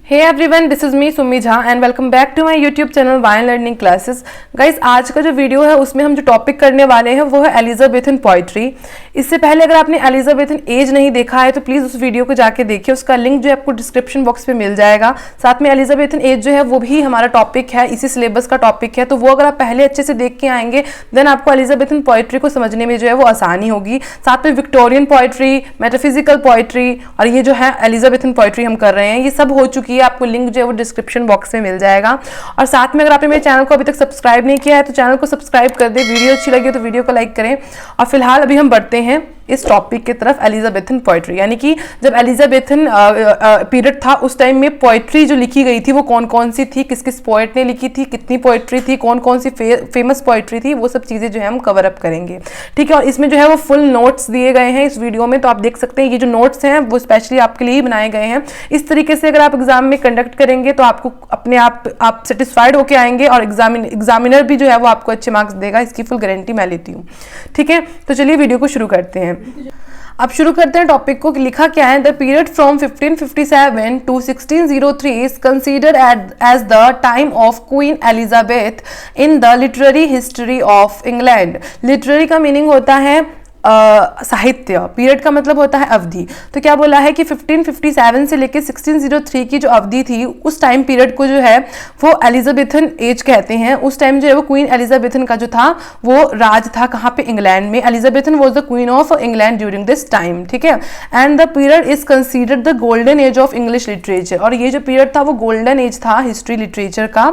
Hey everyone, this is me Sumi Jha and welcome back to my YouTube channel wine learning classes. Guys, आज का जो video है उसमें हम जो टॉपिक करने वाले हैं वो है एलिजाबेथन पोइट्री। इससे पहले अगर आपने एलिजाबेथन एज नहीं देखा है तो प्लीज़ उस वीडियो को जाके देखिए, उसका लिंक जो है आपको डिस्क्रिप्शन बॉक्स में मिल जाएगा। साथ में एलिजाबेथन एज जो है वो भी हमारा टॉपिक है, इसी सिलेबस का टॉपिक है, तो वो अगर आप पहले अच्छे से देख के आएंगे देन आपको एलिजाबेथन पोइट्री को समझने में जो है वो आसानी होगी। साथ में विक्टोरियन पोइट्री, मेटाफिजिकल पोइट्री और ये जो है एलिजाबेथन पोइट्री हम कर रहे हैं, ये सब हो चुकी है। आपको लिंक जो है वो डिस्क्रिप्शन बॉक्स में मिल जाएगा। और साथ में अगर आपने मेरे चैनल को अभी तक सब्सक्राइब नहीं किया है तो चैनल को सब्सक्राइब कर दे, वीडियो अच्छी लगी तो वीडियो को लाइक करें। और फिलहाल अभी हम बढ़ते हैं इस टॉपिक की तरफ, एलिजाबेथन पोइट्री, यानी कि जब एलिजाबेथन पीरियड था उस टाइम में पोइट्री जो लिखी गई थी वो कौन कौन सी थी, किस किस पोइट ने लिखी थी, कितनी पोइट्री थी, कौन कौन सी फेमस पोइट्री थी, वो सब चीज़ें जो है हम कवर अप करेंगे। ठीक है, और इसमें जो है वो फुल नोट्स दिए गए हैं इस वीडियो में, तो आप देख सकते हैं ये जो नोट्स हैं वो स्पेशली आपके लिए ही बनाए गए हैं। इस तरीके से अगर आप एग्जाम में कंडक्ट करेंगे तो आपको अपने आप सेटिस्फाइड होकर आएंगे और एग्जामिनर भी जो है वो आपको अच्छे मार्क्स देगा, इसकी फुल गारंटी मैं लेती हूँ। ठीक है, तो चलिए वीडियो को शुरू करते हैं। अब शुरू करते हैं टॉपिक को। लिखा क्या है, the period from 1557 to 1603 is considered as the time of Queen Elizabeth in the literary history of England. Literary का मीनिंग होता है साहित्य, पीरियड का मतलब होता है अवधि। तो क्या बोला है कि 1557 से लेकर 1603 की जो अवधि थी उस टाइम पीरियड को जो है वो एलिजाबेथन एज कहते हैं। उस टाइम जो है वो क्वीन एलिजाबेथन का जो था वो राज था कहाँ पे, इंग्लैंड में। Elizabethan was the queen of England during this time. ठीक है, and the period is considered the golden age of English literature. और ये जो पीरियड था वो गोल्डन एज था हिस्ट्री लिटरेचर का।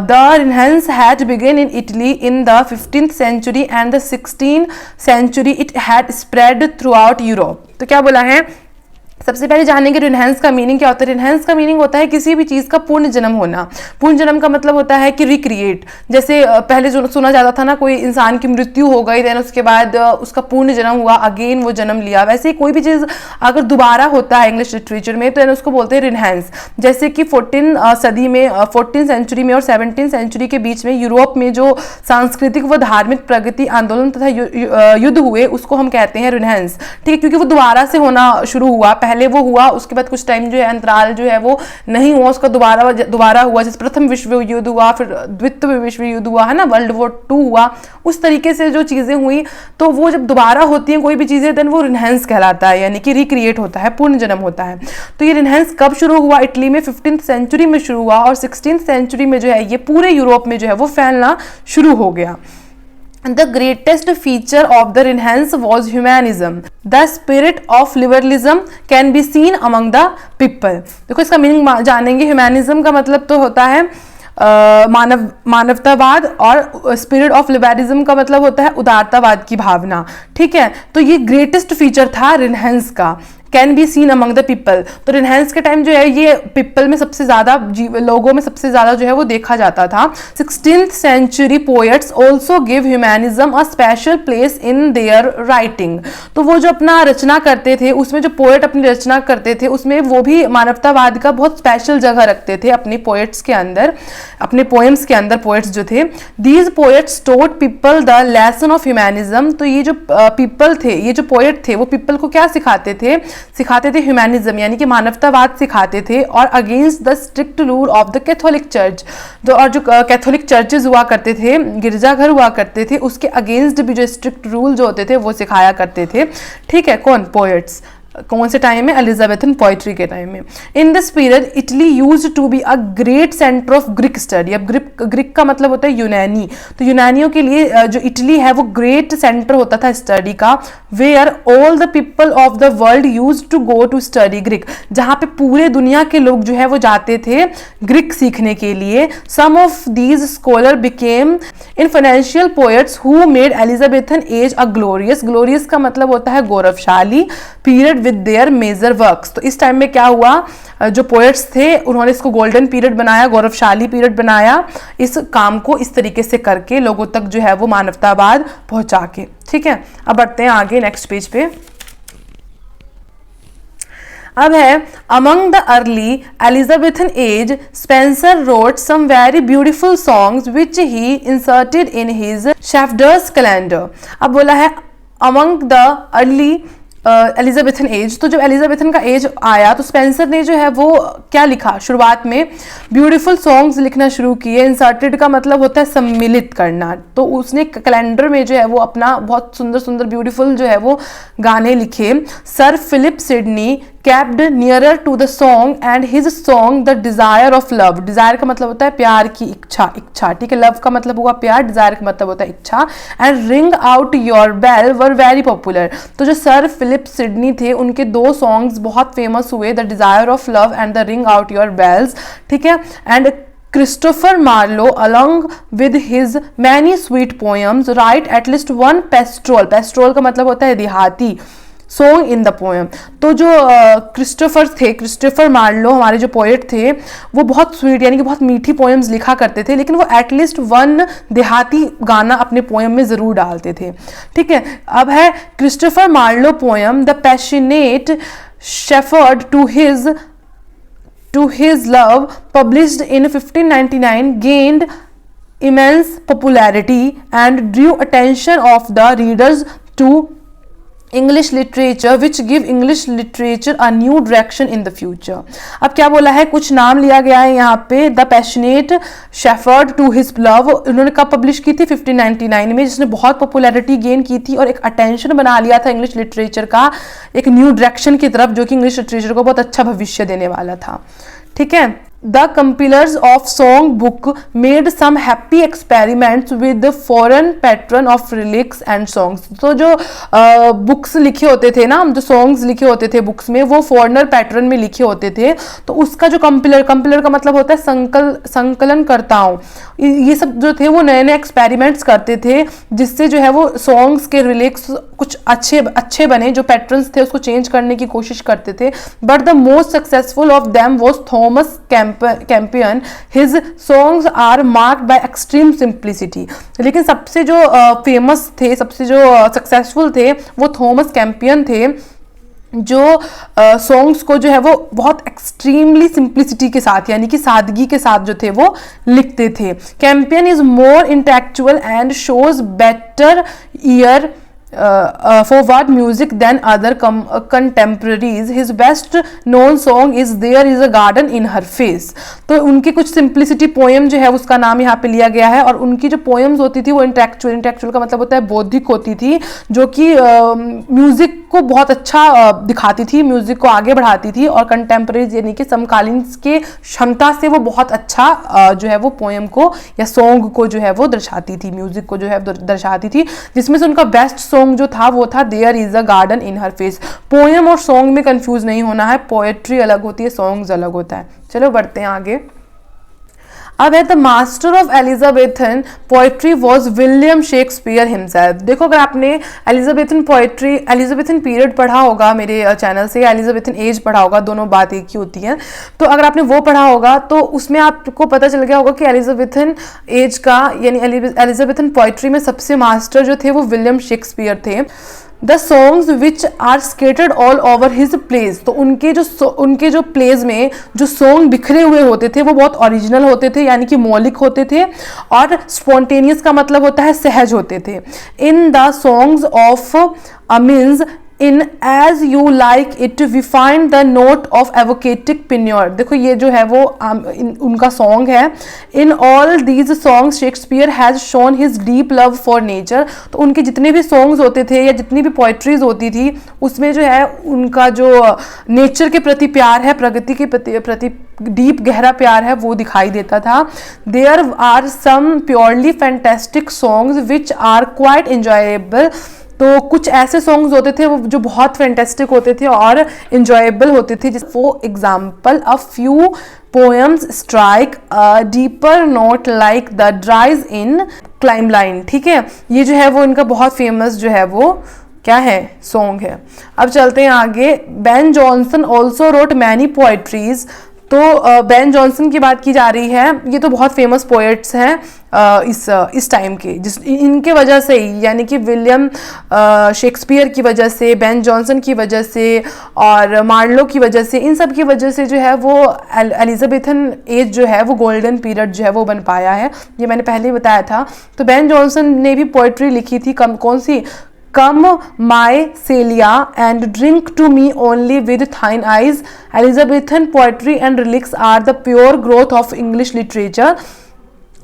The Renaissance had begun in Italy in the 15th century and the 16th century it had spread throughout Europe। तो क्या बोला है, सबसे पहले जानेंगे रिनेसांस का मीनिंग क्या होता है। रिनेसांस का मीनिंग होता है किसी भी चीज़ का पूर्ण जन्म होना। पूर्ण जन्म का मतलब होता है कि रिक्रिएट, जैसे पहले जो सुना जाता था ना, कोई इंसान की मृत्यु हो गई देन उसके बाद उसका पूर्ण जन्म हुआ, अगेन वो जन्म लिया। वैसे ही कोई भी चीज़ अगर दोबारा होता है इंग्लिश लिटरेचर में तो उसको बोलते हैं रिनेसांस। जैसे कि 14 सदी में, 14th century में और 17th century के बीच में यूरोप में जो सांस्कृतिक व धार्मिक प्रगति आंदोलन तथा युद्ध हुए उसको हम कहते हैं रिनेसांस। ठीक है, क्योंकि वो दोबारा से होना शुरू हुआ, पहले वो हुआ उसके बाद कुछ टाइम जो है अंतराल जो है वो नहीं हुआ, उसका दोबारा हुआ। जैसे प्रथम विश्व युद्ध हुआ, फिर द्वितीय विश्व युद्ध हुआ है ना, वर्ल्ड वॉर 2 हुआ, उस तरीके से जो चीजें हुई तो वो जब दोबारा होती हैं कोई भी चीजें देन वो रिनेसांस कहलाता है, यानी कि रिक्रिएट होता है, पूर्ण जन्म होता है। तो ये रिनेसांस कब शुरू हुआ, इटली में 15th century में शुरू हुआ और 16th century में जो है ये पूरे यूरोप में जो है वो फैलना शुरू हो गया। The greatest feature of the Renaissance was humanism. The spirit of liberalism can be seen among the people। देखो इसका मीनिंग जानेंगे। ह्यूमैनिज्म का मतलब तो होता है मानवतावाद और स्पिरिट ऑफ लिबरलिज्म का मतलब होता है उदारतावाद की भावना। ठीक है, तो ये ग्रेटेस्ट फीचर था रिनेसांस का, can be seen among the people. तो रिनेसांस के टाइम जो है ये पीपल में सबसे ज़्यादा, लोगों में सबसे ज़्यादा जो है वो देखा जाता था। 16th century poets also give humanism a special place in their writing. तो वो जो अपना रचना करते थे उसमें जो पोएट अपनी रचना करते थे उसमें वो भी मानवतावाद का बहुत स्पेशल जगह रखते थे अपनी पोएट्स के अंदर, अपने पोएम्स के अंदर। पोएट्स जो थे, these poets taught people the lesson of humanism. तो ये जो पीपल थे, ये जो पोएट थे वो पीपल को क्या सिखाते थे ह्यूमैनिज्म, यानी कि मानवतावाद सिखाते थे। और against the strict rule of the Catholic church, और जो कैथोलिक चर्चेज हुआ करते थे, गिरजाघर हुआ करते थे, उसके अगेंस्ट भी जो स्ट्रिक्ट रूल जो होते थे वो सिखाया करते थे। ठीक है, कौन, पोएट्स। कौन से टाइम में, एलिजाबेथन पोइट्री के टाइम में। In this period Italy used to be a great centre of Greek study. अब ग्रीक का मतलब होता है यूनानी, तो यूनानियों के लिए जो इटली है वो ग्रेट सेंटर होता था स्टडी का। Where all the people of the world used to go to study Greek, जहाँ पे पूरे दुनिया के लोग जो है वो जाते थे ग्रीक सीखने के लिए। Some of these scholar became influential poets who made Elizabethan age a glorious. Glorious का मतलब होता है गौरवशाली period with their major works. तो इस टाइम में क्या हुआ, जो पोएट्स थे उन्होंने इसको गोल्डन पीरियड बनाया, गौरवशाली पीरियड बनाया, इस काम को इस तरीके से करके लोगों तक जो है वो मानवतावाद पहुंचा के। ठीक है, अब बढ़ते हैं आगे नेक्स्ट पेज पे। अब है among the early Elizabethan age Spenser wrote some very beautiful songs which he inserted in his shepherd's calendar. अब बोला है among the early Elizabethan age. तो जब एलिजाबेथन का एज आया तो स्पेंसर ने जो है वो क्या लिखा, शुरुआत में ब्यूटीफुल सॉन्ग्स लिखना शुरू किए। इंसर्टेड का मतलब होता है सम्मिलित करना, तो उसने कैलेंडर में जो है वो अपना बहुत सुंदर सुंदर ब्यूटीफुल जो है वो गाने लिखे। Sir Philip Sidney kept nearer to the song and his song the desire of love, desire का मतलब होता है प्यार की इच्छा, इच्छा, ठीक है। love का मतलब हुआ प्यार, desire का मतलब होता है इच्छा। and ring out your bell were very popular, तो जो सर फिलिप सिडनी थे उनके दो सॉन्ग्स बहुत फेमस हुए, the desire of love and the ring out your bells, ठीक है। And Christopher Marlowe along with his many sweet poems write at least one pastoral, pastoral का मतलब होता है देहाती, सॉन्ग इन द पोएम। तो जो क्रिस्टोफर मार्लो हमारे जो पोएट थे वो बहुत स्वीट यानी कि बहुत मीठी पोएम्स लिखा करते थे, लेकिन वो एटलीस्ट वन देहाती गाना अपने पोएम में ज़रूर डालते थे, ठीक है। अब है Christopher Marlowe poem the passionate shepherd to his love published in 1599 gained immense popularity and drew attention of the readers to English literature which give English literature a new direction in the future। अब क्या बोला है, कुछ नाम लिया गया है यहाँ पे, the passionate shepherd to his love, उन्होंने कब पब्लिश की थी 1599 में, जिसने बहुत पॉपुलैरिटी गेन की थी और एक अटेंशन बना लिया था इंग्लिश लिटरेचर का एक न्यू डायरेक्शन की तरफ, जो कि इंग्लिश लिटरेचर को बहुत अच्छा भविष्य देने वाला था, ठीक है। The compilers of song book made some happy experiments with the foreign pattern of lyrics and songs। तो जो बुक्स लिखे होते थे ना, जो सॉन्ग्स लिखे होते थे बुक्स में, वो फॉरेनर पैटर्न में लिखे होते थे। तो उसका जो कंपिलर का मतलब होता है संकलन करताओं, ये सब जो थे वो नए नए एक्सपेरिमेंट्स करते थे, जिससे जो है वो सॉन्ग्स के लिरिक्स कुछ अच्छे बने, जो पैटर्न्स थे उसको चेंज करने की कोशिश करते थे। But the most successful of them was Thomas Campion, his songs are marked by extreme simplicity. लेकिन सबसे जो फेमस थे, सबसे जो सक्सेसफुल थे वो थॉमस कैंपियन थे, जो सॉन्ग्स को जो है वो बहुत एक्सट्रीमली सिंप्लिसिटी के साथ यानी कि सादगी के साथ जो थे वो लिखते थे। Campion is more intellectual and shows better ear forward music than other contemporaries। His best known song is There is a Garden in Her Face। तो उनकी कुछ सिंप्लिसिटी पोएम जो है उसका नाम यहाँ पे लिया गया है, और उनकी जो पोएम्स होती थी वो इंटेलेक्चुअल का मतलब होता है बौद्धिक होती थी, जो कि म्यूजिक को बहुत अच्छा दिखाती थी, म्यूजिक को आगे बढ़ाती थी, और कंटेम्परेरीज यानी कि समकालीन के क्षमता से वो बहुत अच्छा जो है वो पोएम को या सॉन्ग को जो है वो दर्शाती थी, म्यूजिक को जो है दर्शाती थी। जिसमें से उनका बेस्ट सॉन्ग जो था वो था there is a garden in her face. Poem और सॉन्ग में कंफ्यूज नहीं होना है, पोएट्री अलग होती है, सॉन्ग्स अलग होता है। चलो बढ़ते हैं आगे। अब है the master of Elizabethan poetry was William Shakespeare himself. देखो अगर आपने एलिजाबेथन पोएट्री, एलिजाबेथन पीरियड पढ़ा होगा मेरे चैनल से, या एलिजाबेथन एज पढ़ा होगा, दोनों बात एक ही होती है, तो अगर आपने वो पढ़ा होगा तो उसमें आपको पता चल गया होगा कि एलिजाबेथन एज का यानी एलिजाबेथन पोएट्री में सबसे मास्टर जो थे वो विलियम शेक्सपियर थे। The songs which are scattered all over his plays, तो उनके जो प्लेज में जो सॉन्ग बिखरे हुए होते थे वो बहुत ओरिजिनल होते थे यानी कि मौलिक होते थे, और स्पॉन्टेनियस का मतलब होता है सहज होते थे। In the songs of Amiens in as you like it we find the note of evocative penury. देखो ये जो है वो उनका सॉन्ग है। In all these songs Shakespeare has shown his deep love for nature. तो उनके जितने भी सॉन्ग्स होते थे या जितनी भी पोइट्रीज होती थी उसमें जो है उनका जो नेचर के प्रति प्यार है, प्रकृति के प्रति डीप गहरा प्यार है वो दिखाई देता था। There are some purely fantastic songs which are quite enjoyable. तो कुछ ऐसे सॉन्ग्स होते थे वो जो बहुत फैंटेस्टिक होते थे और इंजॉयबल होते थे। For example a few poems strike a deeper note like the dirge in क्लाइमलाइन। ठीक है, ये जो है वो इनका बहुत फेमस जो है वो क्या है सॉन्ग है। अब चलते हैं आगे। Ben Jonson also wrote many poetries. तो बेन जॉनसन की बात की जा रही है, ये तो बहुत फेमस पोएट्स हैं इस टाइम के, इनके वजह से ही यानी कि विलियम शेक्सपियर की वजह से, बेन जॉनसन की वजह से और मार्लो की वजह से, इन सब की वजह से जो है वो एलिजाबेथन एज जो है वो गोल्डन पीरियड जो है वो बन पाया है। ये मैंने पहले ही बताया था। तो बेन जॉनसन ने भी पोएट्री लिखी थी, कौन सी come my Celia and drink to me only with thine eyes, Elizabethan poetry and lyrics are the pure growth of English literature.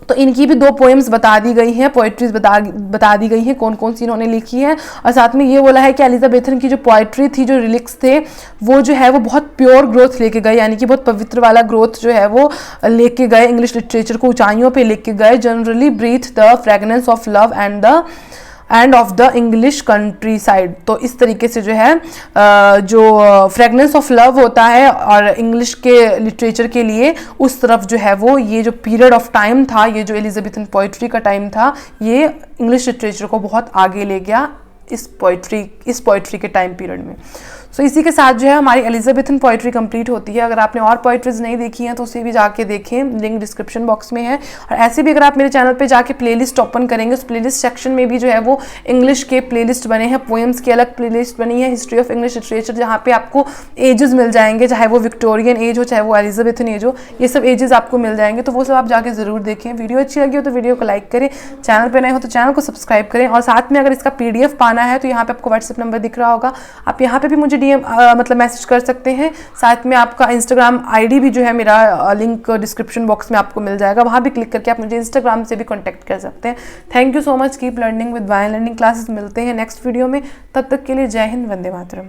तो इनकी भी 2 पोएम्स बता दी गई हैं, पोएट्रीज बता दी गई हैं कौन कौन सी इन्होंने लिखी है, और साथ में ये बोला है कि एलिजाबेथन की जो पोएट्री थी, जो रिलिक्स थे, वो जो है वो बहुत प्योर ग्रोथ लेके गए, यानी कि बहुत पवित्र वाला ग्रोथ जो है वो लेके गए, इंग्लिश लिटरेचर को ऊंचाइयों पे लेके गए। Generally breathe the fragrance of love and of the English countryside. तो इस तरीके से जो है जो फ्रेगनेंस ऑफ लव होता है और इंग्लिश के लिटरेचर के लिए, उस तरफ जो है वो ये जो पीरियड ऑफ टाइम था, ये जो एलिजाबेथन पोइट्री का टाइम था, ये इंग्लिश लिटरेचर को बहुत आगे ले गया इस पोइट्री के टाइम पीरियड में। सो इसी के साथ जो है हमारी एलिजाबेथन पोइट्री कंप्लीट होती है। अगर आपने और पोइट्रीज नहीं देखी हैं तो उसे भी जाके देखें, लिंक डिस्क्रिप्शन बॉक्स में है। और ऐसे भी अगर आप मेरे चैनल पे जाके प्लेलिस्ट ओपन करेंगे, उस प्लेलिस्ट सेक्शन में भी जो है वो इंग्लिश के प्लेलिस्ट बने हैं, पोएम्स की अलग प्लेलिस्ट बनी है, हिस्ट्री ऑफ इंग्लिश लिटरेचर, जहाँ पे आपको एजेस मिल जाएंगे, चाहे वो विक्टोरियन एज हो चाहे वो एलिजाबेथन एज हो, ये सब एजेस आपको मिल जाएंगे। तो वो सब आप जाके ज़रूर देखें। वीडियो अच्छी लगी हो तो वीडियो को लाइक करें, चैनल पर नए हो तो चैनल को सब्सक्राइब करें, और साथ में अगर इसका PDF पाना है तो यहाँ पे आपको व्हाट्सएप नंबर दिख रहा होगा, आप यहाँ पे भी मुझे DM मतलब मैसेज कर सकते हैं। साथ में आपका इंस्टाग्राम ID भी जो है मेरा लिंक डिस्क्रिप्शन बॉक्स में आपको मिल जाएगा, वहाँ भी क्लिक करके आप मुझे इंस्टाग्राम से भी कॉन्टैक्ट कर सकते हैं। Thank you so much. Keep learning with wine learning classes. मिलते हैं नेक्स्ट वीडियो में, तब तक के लिए जय हिंद, वंदे मातरम।